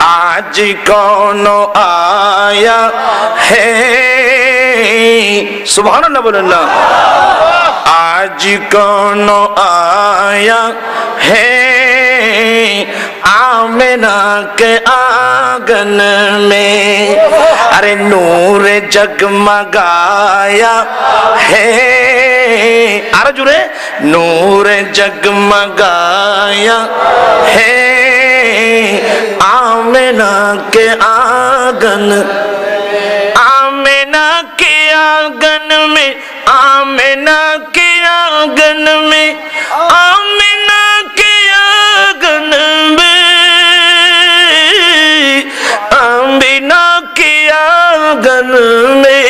आज कौन आया है, सुभान अल्लाह बोलें ना। आज कौन आया है आमिना के आंगन में, अरे नूर जगमगाया है, अरे जुरे नूर जगमगाया है आमिना के आंगन, आमिना के आंगन में, आमिना के आंगन में, आमिना के आंगन में, आमिना के आंगन में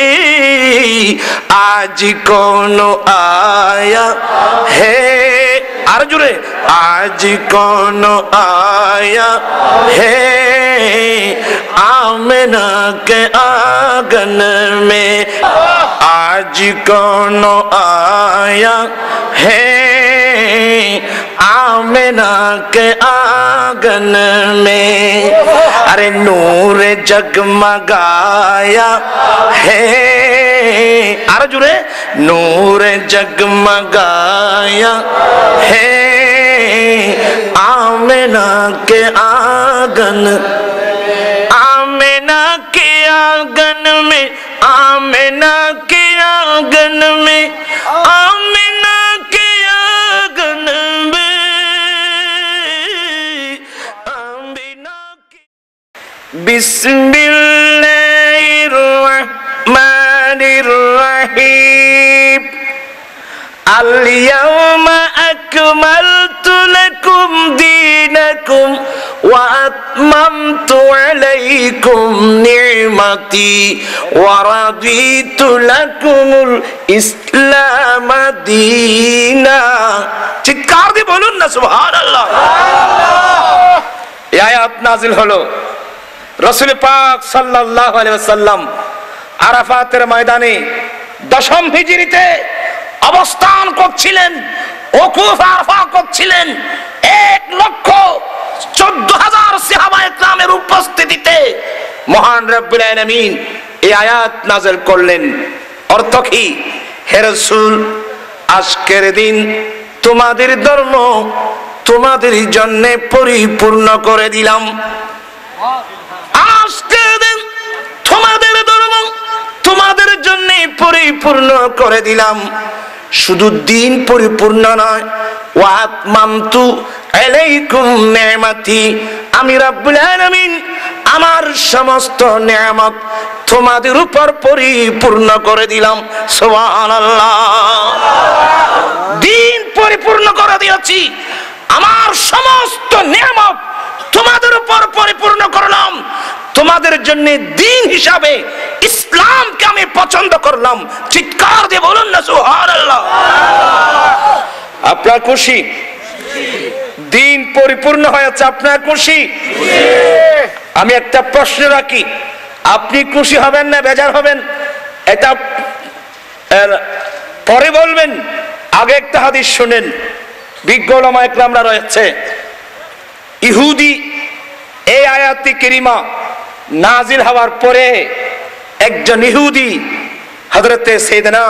आज कौन आया है, अर्जुन आज कौन आया है आमिना के आंगन में, आज कौन आया है आमिना के आंगन में, अरे नूर जगमगाया है, अर्जुन नूर जगमगाया है आमिना के आंगन, आमिना के आंगन में, आमिना के आंगन में, आमिना के आंगन में, आमिना के। बिस्मिल्लाहिर्रहमानिर्रहीम। अल-यौमा अकमलतु लकुम दीनकुम व अतममतु अलैकुम निअमती व रदीतु लकुमुल इस्लाम दीना। चिৎকার দিয়ে বলুন না সুবহানাল্লাহ। এই আয়াত নাযিল হলো রাসূল পাক সাল্লাল্লাহু আলাইহি ওয়াসাল্লাম আরাফাতের ময়দানে 10ম হিজরিতে অবস্থান করছিলেন, ওকুফ আরাফা করছিলেন। 1,14,000 সাহাবায়ে কেরামের উপস্থিতিতে মহান রব্বুল আলামিন এই আয়াত নাযিল করলেন। অর্থ কি? হে রাসূল, আজকের দিন তোমাদের ধর্ম তোমাদের জন্য পরিপূর্ণ করে দিলাম। আজকের দিন তোমাদের ধর্ম তোমাদের জন্য পরিপূর্ণ করে দিলাম। শুধু দিন পরিপূর্ণ নয়, ওয়া আতমামতু আলাইকুম নি'মাতি, আমি রব্বুল আলামিন আমার সমস্ত নিয়ামত তোমাদের উপর পরিপূর্ণ করে দিলাম। সুবহানাল্লাহ। দিন পরিপূর্ণ করে দিয়েছি, আমার সমস্ত নিয়ামত তোমাদের উপর পরিপূর্ণ করলাম। তোমাদের জন্য দিন হিসাবে ইসলামকে আমি পছন্দ করলাম। চিৎকার দিয়ে বলুন না সুবহানাল্লাহ। আপনার খুশি? দিন পরিপূর্ণ হয়েছে, আপনার খুশি? আমি একটা প্রশ্ন রাখি, আপনি খুশি হবেন না বেজার হবেন? এটা পরে বলবেন, আগে একটা হাদিস শুনেন। বিজ্ঞ উলামা ইকরামরা রয়েছে, ইহুদি এই আয়াতি কারিমা নাজিল হওয়ার পরে একজন ইহুদি হযরতে সাইয়েদনা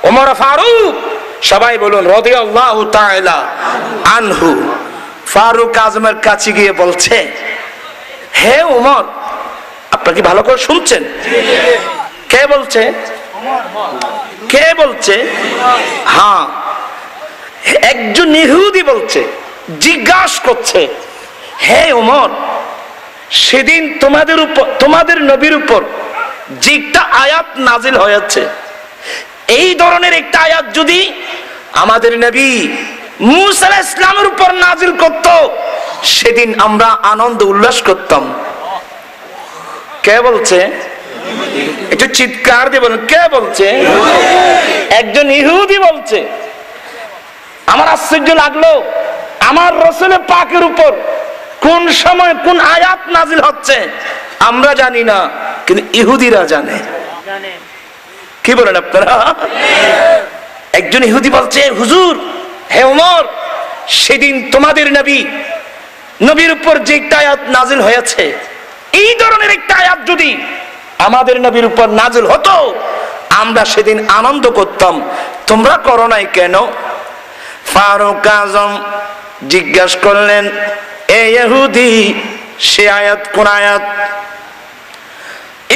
ওমর ফারুক, সবাই বলুন রাদিয়াল্লাহু তাআলা আনহু, ফারুক আজমের কাছে গিয়ে বলছে, হে ওমর, আপনি কি ভালো করে শুনছেন? কে বলছে? কে বলছে? হ্যাঁ, একজন ইহুদি বলছে, জিজ্ঞাসা করছে, হে ওমর, সেদিন তোমাদের উপর, তোমাদের নবীর উপর যে একটা আয়াত নাজিল হয়েছে, এই ধরনের একটা আয়াত যদি আমাদের নবী মুসা আলাইহিস সালামের উপর নাজিল করত, সেদিন আমরা আনন্দ উল্লাস করতাম। কে বলছে? একটু চিৎকার দিয়ে বলুন, কে বলছে? একজন ইহুদি বলছে। আমার আশ্চর্য লাগলো, আমার রাসূল পাকের উপর কোন সময় কোন আয়াত নাজিল হচ্ছে আমরা জানি না, কিন্তু ইহুদিরা জানে। কি বলেন আপনারা? একজন ইহুদি বলছে, হুজুর, হে ওমর, সেদিন তোমাদের নবী নবীর উপর যে একটা আয়াত নাজিল হয়েছে, এই ধরনের একটা আয়াত যদি আমাদের নবীর উপর নাজিল হতো, আমরা সেদিন আনন্দ করতাম। তোমরা করো নাই কেন? ফারুক আজম জিজ্ঞাসা করলেন, এ ইহুদি, সে আয়াত কোন আয়াত?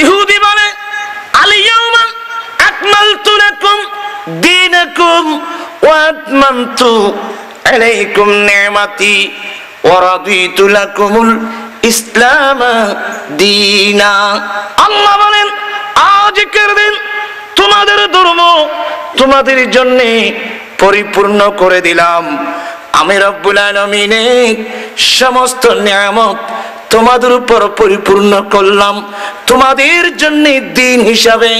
ইহুদি বলে, আল-ইয়াওমা আকমালতু লাকুম দীনাকুম ওয়া আতমামতু আলাইকুম নি'মাতি ওয়া রাদিতু লাকুমুল ইসলাম দীনা। আল্লাহ বলেন, আজকের দিন তোমাদের ধর্ম তোমাদের জন্য পরিপূর্ণ করে দিলাম। আমি রব্বুল আলামিনের সমস্ত নিয়ামত তোমাদের উপর পরিপূর্ণ করলাম। তোমাদের জন্য দিন হিসাবে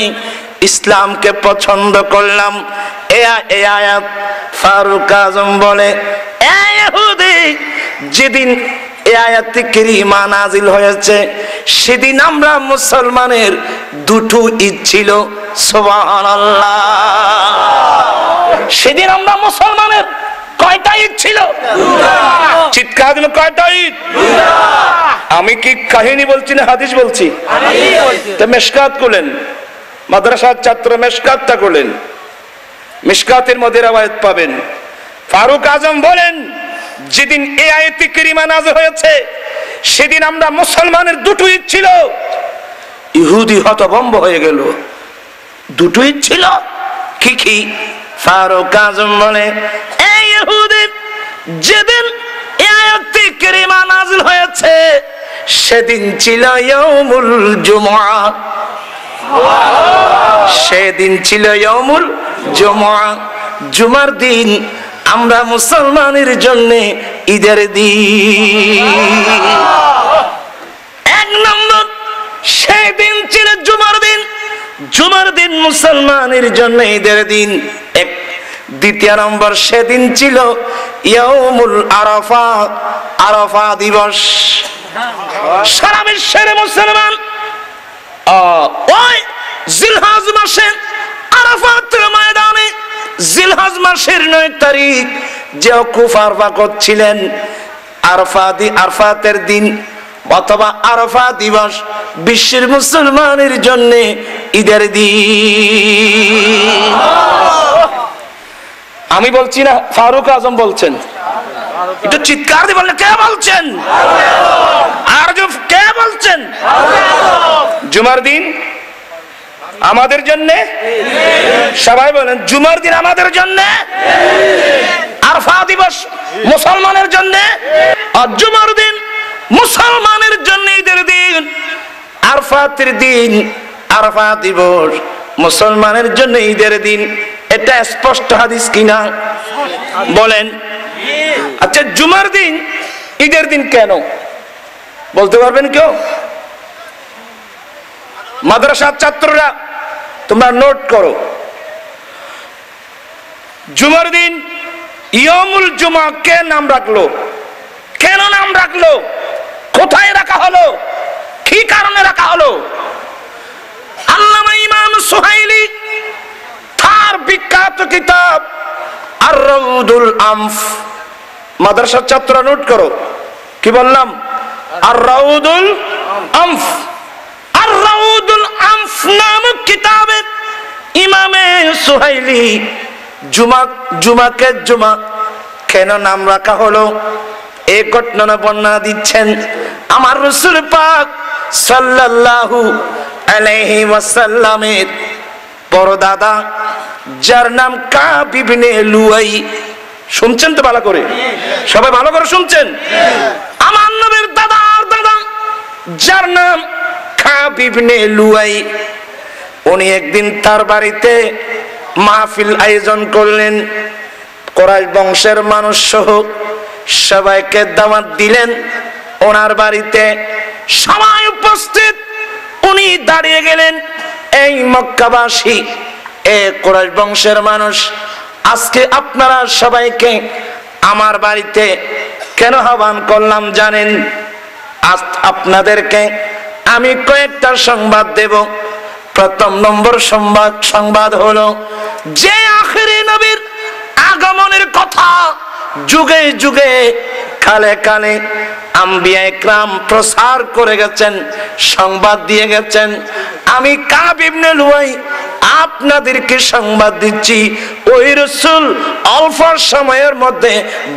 ইসলামকে পছন্দ করলাম। এই আয়াত ফারুক আজম বলে, এ ইহুদি, যেদিন এই আয়াত কারীমা নাজিল হয়েছে, সেদিন আমরা মুসলমানের দুটো ঈদ ছিল। সুবহানাল্লাহ। সেদিন আমরা মুসলমানের কয়টা ঈদ ছিল? চিৎকার দিন, কয়টা ঈদ? আমি কি কাহিনী বলছি না হাদিস বলছি? তো মেশকাত করলেন, মাদ্রাসার ছাত্র মেশকাতটা করলেন, মিশকাতের মধ্যে রওয়ায়াত পাবেন। ফারুক আজম বলেন, যেদিন এই আয়াত কারীমা নাযিল হয়েছে, সেদিন আমরা মুসলমানের দুটো ঈদ ছিল। ইহুদি হতভম্ব হয়ে গেল, দুটো ঈদ ছিল? কি কি? ফারুক আজম বলে, এই ইহুদি, যেদিন এই আয়াত কারীমা নাযিল হয়েছে, সেদিন ছিল ইয়াউমুল জুমআ। সেদিন ছিল ইয়াউমুল জুমআ, জুমার দিন। আমরা মুসলমানের জন্য ঈদের দিন। এক নম্বর, সেদিন ছিল জুমার দিন। জুমার দিন মুসলমানের জন্য ঈদের দিন। এক। দ্বিতীয় নম্বর, সেদিন ছিল ইয়াউমুল আরাফা, আরাফা দিবস। সারা বিশ্বের মুসলমান ওই জিলহজ মাসে আরাফাতের ময়দানে, জিলহজ মাসের 9 তারিখ যে ওকুফ আরফা করছিলেন, আরফাতের দিন অথবা আরাফা দিবস বিশ্বের মুসলমানের জন্য ঈদের দিন। আমি বলছি না, ফারুক আজম বলছেন। একটু চিৎকার দিয়ে বললে, কে বলছেন? আর কে বলছেন? জুমার দিন আমাদের জন্য, সবাই বলেন, জুমার দিন আমাদের জন্য, আরফা দিবস মুসলমানের জন্য। আর জুমার দিন মুসলমানের জন্য ঈদের দিন, আরফাতের দিন, আরফা দিবস মুসলমানের জন্য ঈদের দিন। এটা স্পষ্ট হাদিস কিনা বলেন? আচ্ছা, জুমার দিন ঈদের দিন কেন বলতে পারবেন কেউ? মাদ্রাসার ছাত্ররা তোমরা নোট করো, জুমার দিন ইয়ামুল জুমা কে নাম রাখলো? কেন নাম রাখলো? কোথায় রাখা হলো? কি কারণে রাখা হলো? আল্লামা ইমাম সুহাইলি তার বিখ্যাত কিতাব আর-রাউদুল আনফ, মাদ্রাসার ছাত্ররা নোট করো, কি বললাম? আর-রাউদুল আনফ। আর-রাউদুল আনফ নামক কিতাবে ইমামে সুহাইলি জুমাকে জুমা কেন নাম রাখা হলো এই ঘটনা বর্ণনা দিচ্ছেন। আমার রাসূল পাক সাল্লাল্লাহু আলাইহি ওয়াসাল্লামের বড় দাদা, যার নাম কাব ইবনে লুয়াই, শুনছেন তো ভালো করে? সবাই ভালো করে শুনছেন? আমার নবীর দাদার দাদা, যার নাম কাব ইবনে লুয়াই, উনি একদিন তার বাড়িতে মাহফিল আয়োজন করলেন। কুরাইশ বংশের মানুষ সহ সবাইকে দাওয়াত দিলেন ওনার বাড়িতে। সবাই উপস্থিত, উনি দাঁড়িয়ে গেলেন, এই মক্কাবাসী, এ কুরাইশ বংশের মানুষ, আজকে আপনারা সবাইকে আমার বাড়িতে কেন আহ্বান করলাম জানেন? আজ আপনাদেরকে আমি কয়েকটা সংবাদ দেব। প্রথম নম্বর সংবাদ হলো যে আখিরি নবীর আগমনের কথা যুগে যুগে কালে কালে আম্বিয়া একরাম প্রচার করে গেছেন, সংবাদ দিয়ে গেছেন। আমি কাব ইবনে লুয়াই আপনাদেরকে সংবাদ দিচ্ছি, ওই রাসূল অল্প সময়ের মধ্যে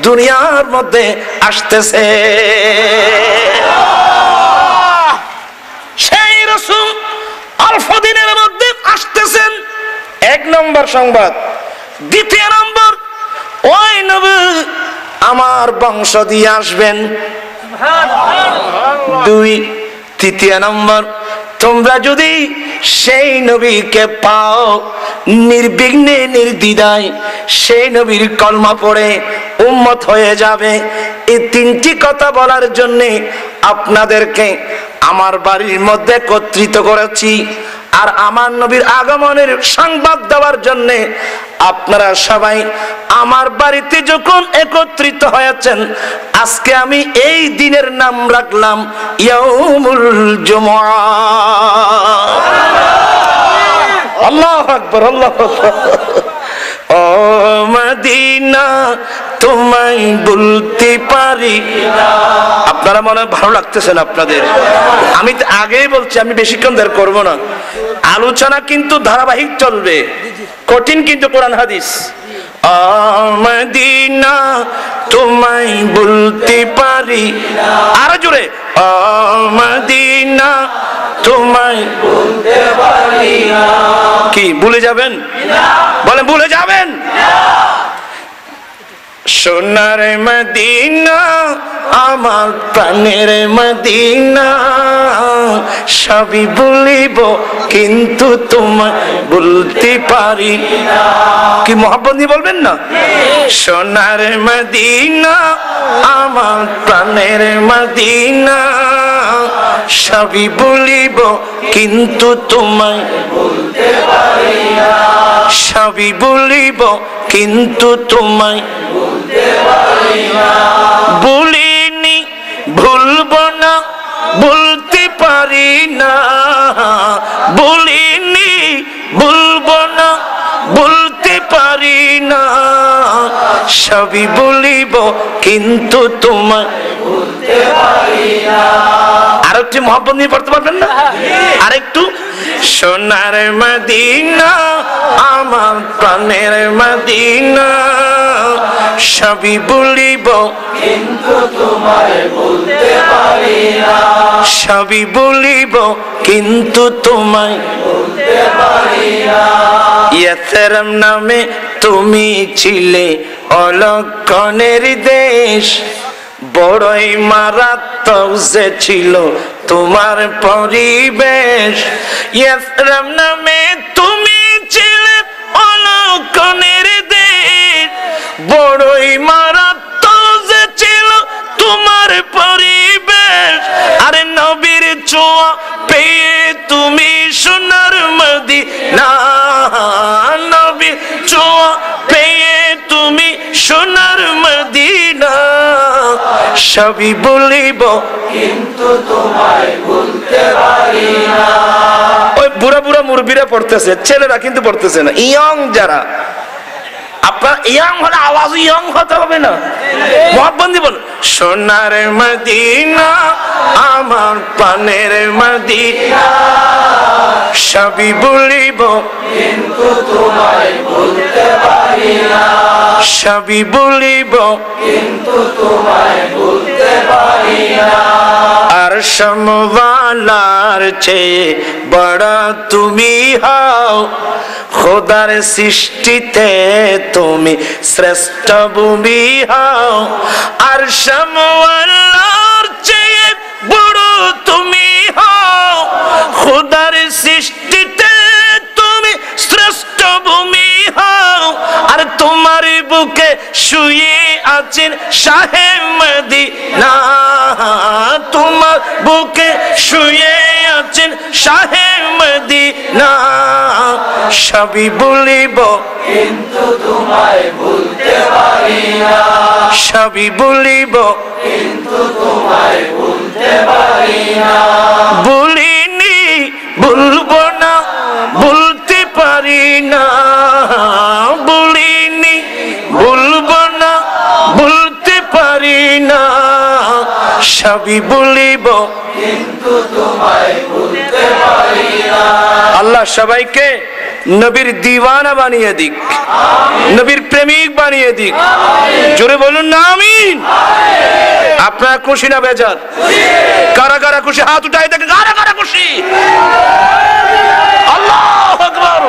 দুনিয়ার মধ্যে আসতেছে। সেই রাসূল অল্প দিনের মধ্যে আসতেছেন, এক নম্বর সংবাদ। দ্বিতীয় নম্বর, ওই নবী আমার বংশ দিয়ে আসবেন। দুই, তৃতীয় নম্বর, তোমরা যদি সেই নবীকে পাও নির্বিঘ্নে নির্দ্বিধায় সেই নবীর কলমা পড়ে উম্মত হয়ে যাবে। এই তিনটি কথা বলার জন্য আপনাদেরকে আমার বাড়ির মধ্যে একত্রিত করেছি। আর আমার নবীর আগমনের সংবাদ দেওয়ার জন্য আপনারা সবাই আমার বাড়িতে যখন একত্রিত হয়েছেন, আজকে আমি এই দিনের নাম রাখলাম ইয়াউমুল জুমআ। আল্লাহু আকবার, আল্লাহু আকবার। ও মদিনা তোমায় বলতে পারি না। আপনারা মনে হয় ভালো লাগতেছেন আপনাদের। আমি আগেই বলছি, আমি বেশিক্ষণ দেরি করব না। আলোচনা কিন্তু ধারাবাহিক চলবে, কঠিন কিন্তু কোরআন হাদিস। ও মদিনা তোমায় বলতে পারি, আরো জোরে, ও মদিনা তোমায় বলতে পারি না। কি ভুলে যাবেন? বলেন ভুলে যাবেন? সোনার মদিনা আমার প্রাণের মদিনা, সবই বলিব কিন্তু তোমায় বলতে পারি না। কি মোহাব্বত নিয়ে বলবেন না? সোনার মদিনা আমার প্রাণের মদিনা, সবই বলিব কিন্তু তোমায় বলতে পারি না। সবই বলিব কিন্তু তোমায় বলতে পারি না। বলিনি ভুলব না বলতে পারি না, বলিনি ভুলব না বলতে পারি না, সবই বলিব কিন্তু তোমায় বলতে পারি না। আরেকটি মহব্বত নিয়ে পড়তে পারবেন না? আরেকটু, সোনার মদিনা আমার প্রাণের মদিনা, সবই বলিব কিন্তু তোমায় বলতে পারি না। সবই বলিব কিন্তু তোমায় বলতে পারি না। ইয়াসরম নামে তুমি ছিলে অলক্ষণের দেশ, বড়ই মারাত্মক যে ছিল তোমার পরিবেশ। ইয়াসরম নামে তুমি ছিলে অলক্ষণের দেশ, বড়ই মারাত্মক যে ছিল তোমার পরিবেশ। আরে নবীর ছোঁয়া পেয়ে তুমি সোনার মদিনা, নবীর ছোঁয়া পেয়ে তুমি সোনার মদিনা, সবই বলিব কিন্তু তোমায় বলতে পারি না। ওই বুড়া বুড়া মুরব্বিরা পড়তেছে, ছেলেরা কিন্তু পড়তেছে না। ইয়ং যারা, আপনার ইয়ং হলে আওয়াজ ইয়ং হতে হবে না, মোহাব্বত দিয়ে বলুন, সোনার মদিনা আমার প্রাণের মদিনা, সবই বলিব কিন্তু তোমায় বলতে পারি না। সবই বলিব কিন্তু তোমায় বলতে পারি না। আর সমওয়ালার চেয়ে বড় তুমি হও, খোদার সৃষ্টিতে তুমি শ্রেষ্ঠ ভূমি হও। আর সমওয়ালার চেয়ে বড় তুমি হও, খোদার সৃষ্টিতে তুমি শ্রেষ্ঠ ভূমি হও। আর তোমার বুকে শুয়ে আছেন শাহে মদিনা, তোমার বুকে শুয়ে আছেন শাহে মদিনা, সবই বলিব কিন্তু তোমায় বলতে পারি না। সবই বলিব কিন্তু তোমায় বলতে পারি না। বলিনি বলব না বলতে পারি না, বলিনি বলব না বলতে পারি না, সবই বলিব কিন্তু তোমায় ভুলতে পারি না। আল্লাহ সবাইকে নবীর দিওয়ানা বানিয়ে দিক, নবীর প্রেমিক বানিয়ে দিক। জোরে বলুন না আমিন। আপনারা খুশি না বেজার? কারা কারা খুশি হাত উঠাই দেখে, কারা কারা খুশি? আল্লাহু আকবার,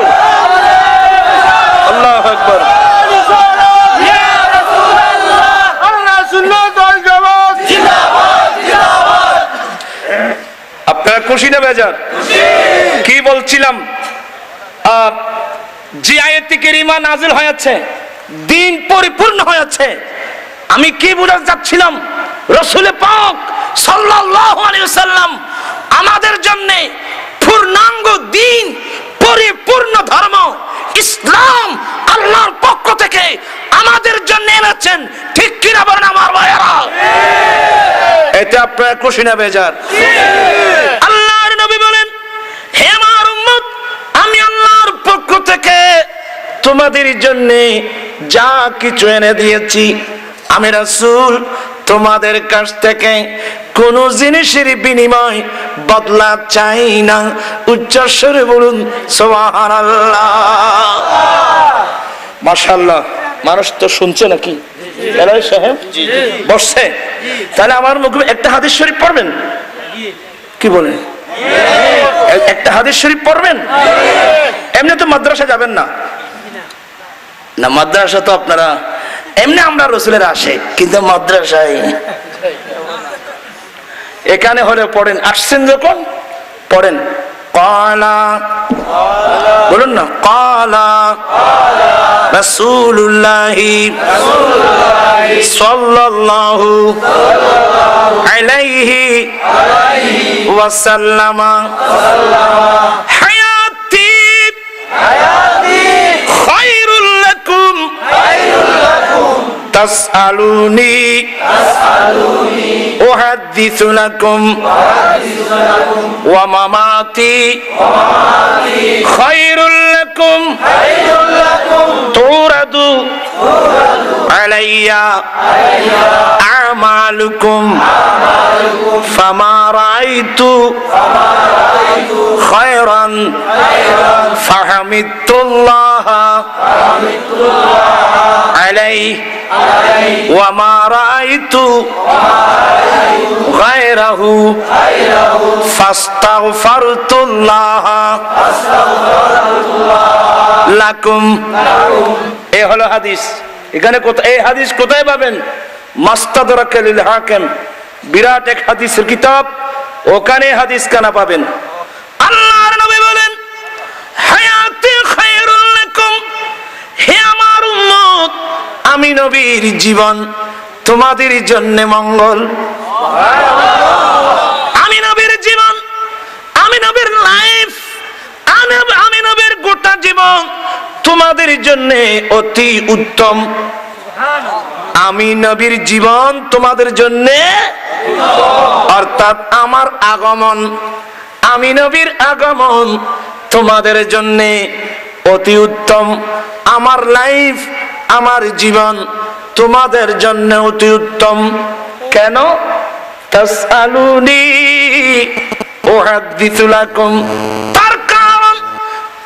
আল্লাহু আকবার। আপনারা খুশি না বেজার? কি বলছিলাম, যে আয়াতে কারিমা নাযিল হয়েছে, দিন পরিপূর্ণ হয়েছে। আমি কি বুঝাতে চাচ্ছিলাম, রাসূল পাক সাল্লাল্লাহু আলাইহি ওয়াসাল্লাম আমাদের জন্য পূর্ণাঙ্গ দিন, পরিপূর্ণ ধর্ম ইসলাম আল্লাহর পক্ষ থেকে আমাদের জন্য এনেছেন। ঠিক কি না বলেন আমার ভাইরা? এতে আপনারা খুশি না বেজার? আল্লাহর নবী বলেন, হে আমার উম্মত, আমি আল্লাহর পক্ষ থেকে তোমাদের জন্য যা কিছু এনে দিয়েছি, আমি রাসূল তোমাদের কাছ থেকে কোন জিনিসের বিনিময় বদলা চাই না। উচ্চস্বরে বলুন সুবহানাল্লাহ। মাশাআল্লাহ। মানুষ তো শুনছে নাকি? এলাই সাহেব বসছে। তাহলে আমার মুখে একটা হাদিস শরীফ পড়বেন? কি বলেন? একটা হাদিস শরীফ পড়বেন? এমনি তো মাদ্রাসা যাবেন না, না মাদ্রাসা তো আপনারা এমনি, আমরা রাসূলের আসে, কিন্তু মাদ্রাসায় এখানে হলে পড়েন, আসছেন যখন পড়েন। ক্বালা, বলুন না, ক্বালা রাসূলুল্লাহি সাল্লাল্লাহু আলাইহি ওয়াসাল্লাম, হায়াতি খায়রুল লাকুম তাসআলুনি উহাদ্দিসু লাকুম ওয়া মামাতি খায়রুল লাকুম তুরাদু আলাইয়া আমালুকুম ফামা রাআইতু খায়রান ফাহামিদুল্লাহ আলাইহি ওয়া মা রাআইতু গায়রাহু ফাস্তাগফারতুল্লাহ লাকুম। এই হলো হাদিস। এখানে কোথায় এই হাদিস কোথায় পাবেন? মাস্তাদরাক লিল হাকিম, বিরাট এক হাদিসের কিতাব, ওখানে হাদিস কানা পাবেন। আল্লাহর নবী বলেন, হায়াতি খায়রুল লাকুম, হে আমার উম্মত, আমি নবীর জীবন তোমাদের জন্য মঙ্গল। আমি নবীর জীবন, আমি নবীর লাইফ, আমি নবীর গোটা জীবন তোমাদের জন্য অতি উত্তম। আমি নবীর জীবন তোমাদের জন্য, অর্থাৎ আমার আগমন, আমি নবীর আগমন তোমাদের জন্য অতি উত্তম। আমার লাইফ, আমার জীবন তোমাদের জন্য অতি উত্তম। কেন? তাসআলুনি উহাদ্দিসু লাকুম, তার কারণ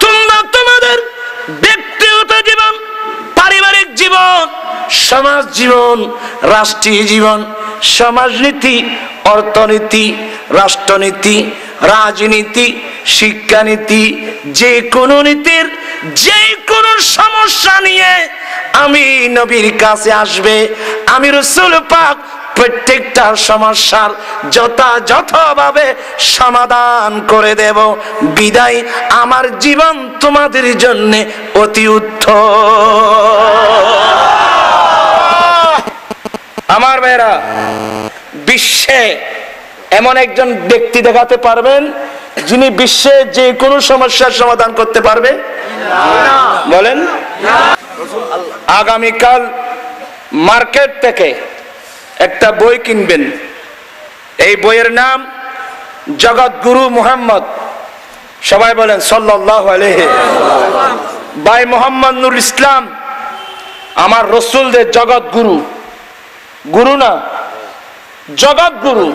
তোমরা তোমাদের ব্যক্তিগত জীবন, পারিবারিক জীবন, সমাজ জীবন, রাষ্ট্রীয় জীবন, সমাজনীতি, অর্থনীতি, রাষ্ট্রনীতি, রাজনীতি, শিক্ষানীতি, যে কোনো নীতির যে কোনো সমস্যা নিয়ে আমি নবীর কাছে আসবে, আমি রাসূল পাক প্রত্যেকটা সমস্যার যথাযথভাবে সমাধান করে দেব। বিদায় আমার জীবন তোমাদের জন্য অতি উত্তম। আমার ভাইরা, বিশ্বে এমন একজন ব্যক্তি দেখাতে পারবেন যিনি বিশ্বে যে কোনো সমস্যার সমাধান করতে পারবে? বলেন। আগামীকাল মার্কেট থেকে একটা বই কিনবেন, এই বইয়ের নাম জগৎগুরু মুহাম্মদ, সবাই বলেন সাল্লাল্লাহু আলাইহি। ভাই মোহাম্মদ নুর ইসলাম আমার রাসূলদের জগৎ গুরু, গুরু না, জগৎ গুরু।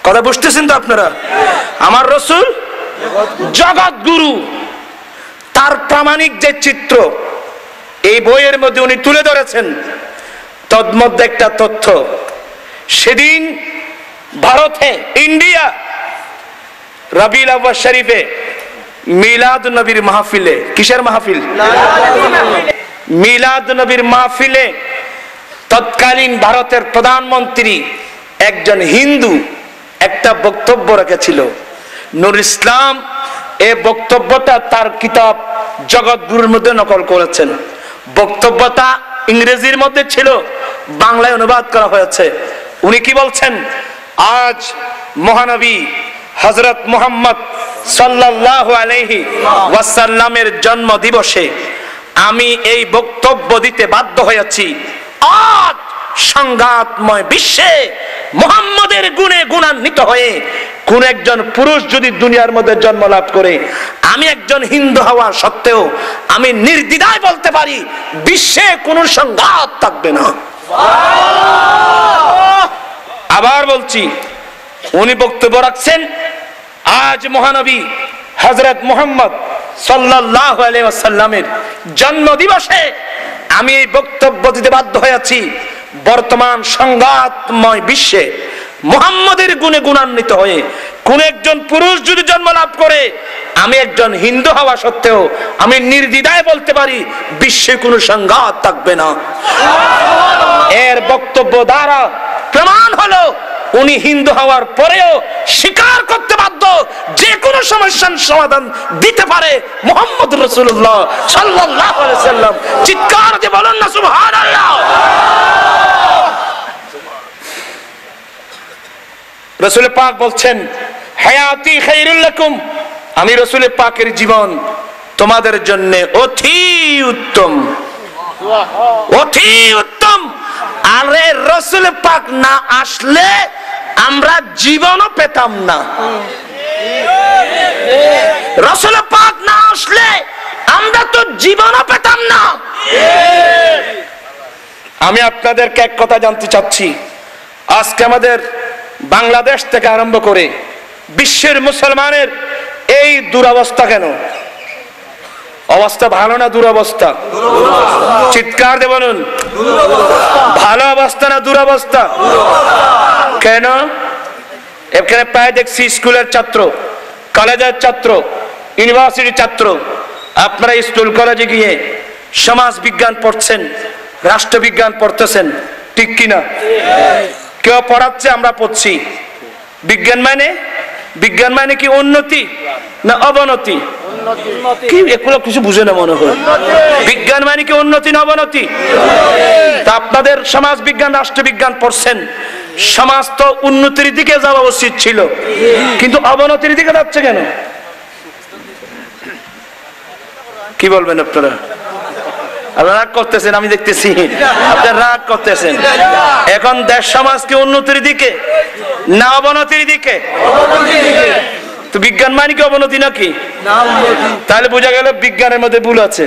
কথা বুঝতেছেন তো আপনারা? আমার রসুল জগৎ গুরু। তার প্রামাণিক যে চিত্র এই বইয়ের মধ্যে উনি তুলে ধরেছেন, তন্মধ্যে একটা তথ্য, সেদিন ভারতে ইন্ডিয়া রবিউল আউয়াল শরীফে মিলাদ নবীর মাহফিলে, কিসের মাহফিল? মিলাদ নবীর মাহফিলে তৎকালীন ভারতের প্রধানমন্ত্রী একজন হিন্দু একটা বক্তব্য রেখেছিল। নূর ইসলাম এই বক্তব্যটা তার কিতাব জগৎগুরুর মধ্যে নকল করেছেন। বক্তব্যটা ইংরেজির মধ্যে ছিল, বাংলায় অনুবাদ করা হয়েছে। উনি কি বলছেন? আজ মহানবী হযরত মুহাম্মদ সাল্লাল্লাহু আলাইহি ওয়াসাল্লামের জন্ম দিবসে আমি এই বক্তব্য দিতে বাধ্য হয়েছি। আজ সংঘাতময় বিশ্বে মুহাম্মদের গুণে গুণান্বিত হয়ে কোন একজন পুরুষ যদি দুনিয়ার মধ্যে জন্ম লাভ করে, আমি একজন হিন্দু হওয়া সত্ত্বেও আমি নির্দ্বিধায় বলতে পারি বিশ্বে কোনো সংঘাত থাকবে না। আবার বলছি, উনি বক্তব্য রাখছেন আজ মহানবী হযরত মুহাম্মদ সাল্লাল্লাহু আলাইহি ওয়াসাল্লামের জন্ম দিবসে আমি এই বক্তব্য দিতে বাধ্য হয়েছি। বর্তমান সংঘাতময় বিশ্বে মুহাম্মদের গুণে গুণান্বিত হয়ে কোন একজন পুরুষ যদি জন্ম লাভ করে, আমি একজন হিন্দু হওয়া সত্ত্বেও আমি নির্দ্বিধায় বলতে পারি বিশ্বে কোনো সংঘাত থাকবে না। এর বক্তব্য দ্বারা প্রমাণ হলো উনি হিন্দু হওয়ার পরেও স্বীকার করতে বাধ্য যে কোনো সমস্যার সমাধান দিতে পারে মুহাম্মদ রাসূলুল্লাহ সাল্লাল্লাহু আলাইহি ওয়াসাল্লাম। চিৎকার দিয়ে বলুন না সুবহানাল্লাহ। রাসূল পাক বলছেন, হায়াতি খায়রুল লাকুম, আমি রাসূল পাকের জীবন তোমাদের জন্য অতি উত্তম, অতি উত্তম। আরে রাসূল পাক না আসলে আমরা জীবনও পেতাম না। রাসূল পাক না আসলে আমরা তো জীবনও পেতাম না। আমি আপনাদেরকে এক কথা জানতে চাচ্ছি, আজকে আমাদের বাংলাদেশ থেকে আরম্ভ করে বিশ্বের মুসলমানের এই দুরবস্থা কেন? অবস্থা ভালো না দুরবস্থা? চিৎকার দিয়ে বলুন, ভালো অবস্থা না দুরবস্থা? কেন? এখানে প্রায় দেখছি স্কুলের ছাত্র, কলেজের ছাত্র, ইউনিভার্সিটির ছাত্র, আপনারা স্কুল কলেজে গিয়ে সমাজ বিজ্ঞান পড়ছেন, রাষ্ট্রবিজ্ঞান পড়তেছেন, ঠিক কিনা? কেউ পড়াচ্ছে, আমরা পড়ছি। বিজ্ঞান মানে কি উন্নতি না অবনতি? কি এগুলো কিছু বুঝে না মনে হয়। বিজ্ঞান মানে কি উন্নতি না অবনতি? তা আপনাদের সমাজ বিজ্ঞান রাষ্ট্রবিজ্ঞান পড়ছেন, সমাজ তো উন্নতির দিকে যাওয়া উচিত ছিল, কিন্তু অবনতির দিকে যাচ্ছে কেন? কি বলবেন আপনারা? রাগ করতেছেন, আমি দেখতেছি আপনারা রাগ করতেছেন। এখন দেশ সমাজ কি উন্নতির দিকে না অবনতির দিকে? তো বিজ্ঞান মানে কি অবনতি নাকি? তাহলে বোঝা গেল বিজ্ঞানের মধ্যে ভুল আছে,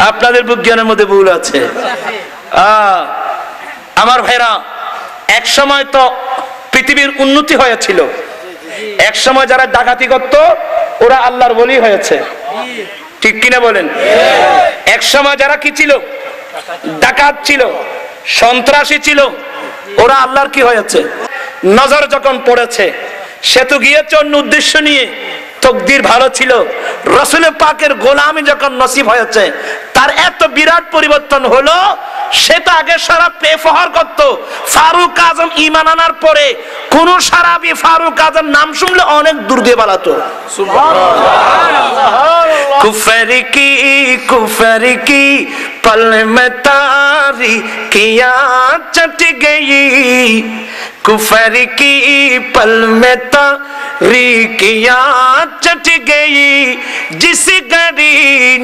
আপনাদের বিজ্ঞানের মধ্যে ভুল আছে। আমার ভাইরা, এক সময় তো পৃথিবীর উন্নতি হয়েছিল, এক সময় যারা ডাকাতি করত ওরা আল্লাহর ওলি হয়েছে, ঠিক কিনা বলেন? এক সময় যারা কি ছিল? ডাকাত ছিল, সন্ত্রাসী ছিল, ওরা আল্লাহর কি হয়েছে? নজর যখন পড়েছে, সে তো গিয়েছে অন্য উদ্দেশ্য নিয়ে, তকদির ভালো ছিল। রাসূল পাকের গোলামি যখন নসিব হয়েছে, তার এত বিরাট পরিবর্তন হলো। সে তো আগে সারা বেফার করত। ফারুক আজম ঈমান আনার পরে কোন সারাবি ফারুক আজম নাম শুনলে অনেক দূর দিয়ে পালাতো। কুফর কি পল মে তারি কিয়া চট গয়ী, কুফর কি পল মে তারি কিয়া চট গয়ী, জিস গড়ি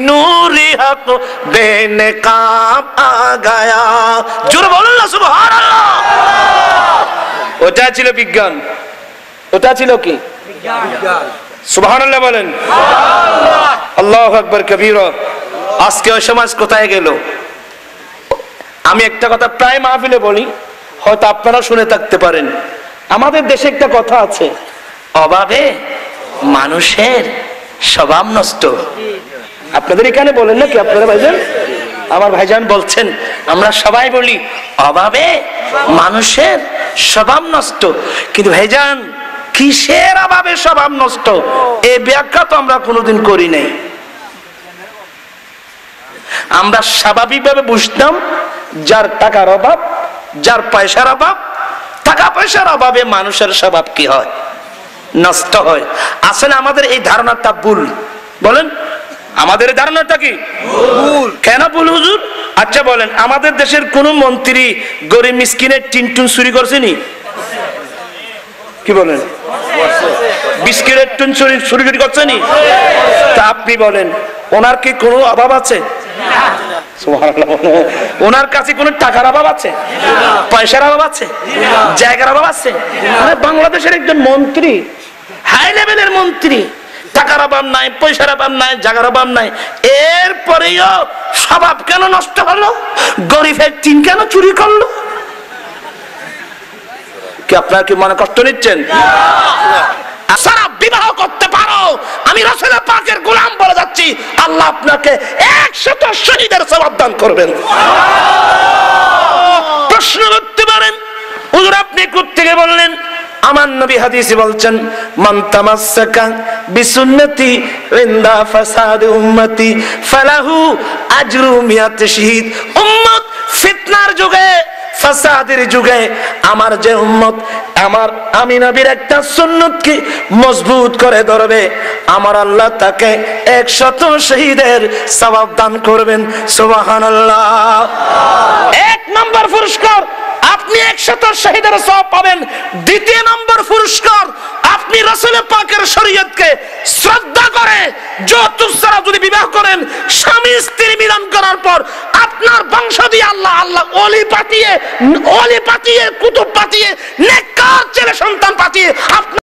নূর হক বেনকাব আ গয়া। জোরে বলুন না সুবহানাল্লাহ। ওটা ছিল বিজ্ঞান, ওটা ছিল কি? বিজ্ঞান। সুবহানাল্লাহ বলেন, আল্লাহু আকবার কবীরা। আজকে ওই সমাজ কোথায় গেল? আমি একটা কথা প্রায় মাহফিলে বলি, হয়তো আপনারা শুনে থাকতে পারেন, আমাদের দেশে একটা কথা আছে, অভাবে মানুষের স্বভাব নষ্ট। আপনাদের এখানে বলেন নাকি আপনারা ভাইজান? আমার ভাইজান বলছেন, আমরা সবাই বলি অভাবে মানুষের স্বভাব নষ্ট। কিন্তু ভাইজান, কিসের অভাবে স্বভাব নষ্ট, এই ব্যাখ্যা তো আমরা কোনোদিন করি নাই। আমরা স্বাভাবিকভাবে বুঝতাম যার টাকার অভাব, যার পয়সার অভাব, টাকা পয়সার অভাবে মানুষের স্বভাব কি হয়, নষ্ট হয়। আসলে আমাদের এই ধারণাটা ভুল। বলেন, আমাদের এই ধারণাটা কি ভুল? কেন ভুল হুজুর? আচ্ছা বলেন, আমাদের দেশের কোন মন্ত্রী গরিব মিসকিনের টিনটুন চুরি করছেনি? কি বলেন? বিস্কিটের টুন চুরি করছেনি? তা আপনি বলেন, ওনার কি কোনো অভাব আছে? ওনার কাছে কোন টাকার অভাব আছে? পয়সার অভাব আছে? জায়গার অভাব আছে? বাংলাদেশের একজন মন্ত্রী, হাই লেভেলের মন্ত্রী, টাকার অভাব নাই, পয়সার অভাব নাই, জায়গার অভাব নাই, এরপরেও স্বভাব কেন নষ্ট হলো? গরিবের টিন কেন চুরি করলো? কি আপনারা কি মনে কষ্ট নিচ্ছেন? সারা বিবাহ করতে পারো, আমি রাসূল পাকের গোলাম বলে যাচ্ছি, আল্লাহ আপনাকে 100 শহীদের সওয়াব দান করবেন। প্রশ্ন করতে পারেন, হুজুর আপনি কোত্থেকে বললেন? আমার নবী হাদিসে বলছেন, মান তামাসসাকা বিসুন্নতি ইনদা ফাসাদ উম্মতি ফালাহু আজরু মিয়াত শহীদ। উম্মত ফিতনার যুগে, ফাসাদের যুগে আমার যে উম্মত আমি নবীর একটা সুন্নতকে মজবুত করে ধরবে, আমার আল্লাহ তাকে 100 শহীদের সওয়াব দান করবেন। সুবহানাল্লাহ। 1 নম্বর পুরস্কার, আপনি 100 শহীদের সওয়াব পাবেন। 2 নম্বর পুরস্কার, আপনি রাসূল পাকের শরীয়তকে শ্রদ্ধা করে যৌতুক ছাড়া যদি বিবাহ করেন, স্বামী স্ত্রী মিলন করার পর আপনার বংশ দিয়ে আল্লাহ ওলি পাঠিয়ে কুতুব পাঠিয়ে নেককার ছেলে সন্তান পাঠিয়ে আপনার